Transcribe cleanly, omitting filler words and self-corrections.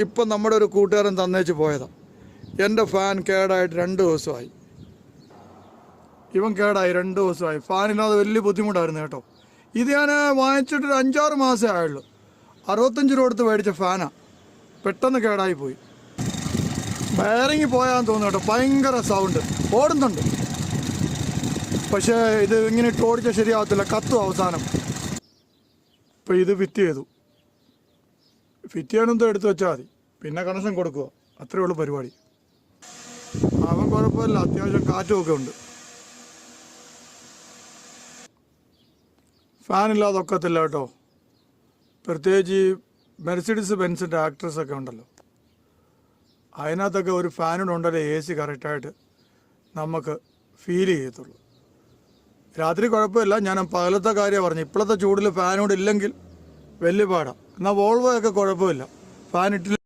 ഇപ്പം നമ്മുടെ ഒരു കൂട്ടുകാരൻ തന്നേച്ച് പോയതാണ്. എൻ്റെ ഫാൻ കേടായിട്ട് 2 ദിവസമായി. ഇവൻ കേടായി 2 ദിവസമായി. ഫാനില്ലാതെ വലിയ ബുദ്ധിമുട്ടായിരുന്നു കേട്ടോ. ഇത് ഞാൻ വാങ്ങിച്ചിട്ട് ഒരു 5-6 മാസമേ ആയുള്ളൂ. 65 രൂപ കൊടുത്ത് മേടിച്ച ഫാനാണ്. പെട്ടെന്ന് കേടായി പോയി. ബയറിങ് പോയാന്ന് തോന്നുന്നു കേട്ടോ. ഭയങ്കര സൗണ്ട്. ഓടുന്നുണ്ട്, പക്ഷേ ഇത് ഇങ്ങനെ ഇട്ട് ഓടിച്ചാൽ ശരിയാവത്തില്ല, കത്തും അവസാനം. ഇപ്പോൾ ഇത് ഫിറ്റ് ചെയ്തു. ഫിറ്റ് ചെയ്യാനെന്തോ എടുത്ത് വെച്ചാൽ മതി, പിന്നെ കണക്ഷൻ കൊടുക്കുക, അത്രയേ ഉള്ളൂ പരിപാടി. അവൻ കുഴപ്പമില്ല, അത്യാവശ്യം കാറ്റുമൊക്കെ ഉണ്ട്. ഫാനില്ലാതെ ഒക്കത്തില്ല കേട്ടോ. പ്രത്യേകിച്ച് ഈ മെർസിഡീസ് ബെൻസിൻ്റെ ആക്ട്രസൊക്കെ ഉണ്ടല്ലോ, അതിനകത്തൊക്കെ ഒരു ഫാനിനുണ്ടല്ലേ AC കറക്റ്റായിട്ട് നമുക്ക് ഫീൽ ചെയ്യത്തുള്ളൂ. രാത്രി കുഴപ്പമില്ല, ഞാൻ പകലത്തെ കാര്യമാണ് പറഞ്ഞു. ഇപ്പോഴത്തെ ചൂടിൽ ഫാനോട് ഇല്ലെങ്കിൽ വലിയ പാടാണ്. എന്നാൽ വോൾവോ ഒക്കെ കുഴപ്പമില്ല, ഫാൻ ഇട്ടില്ല.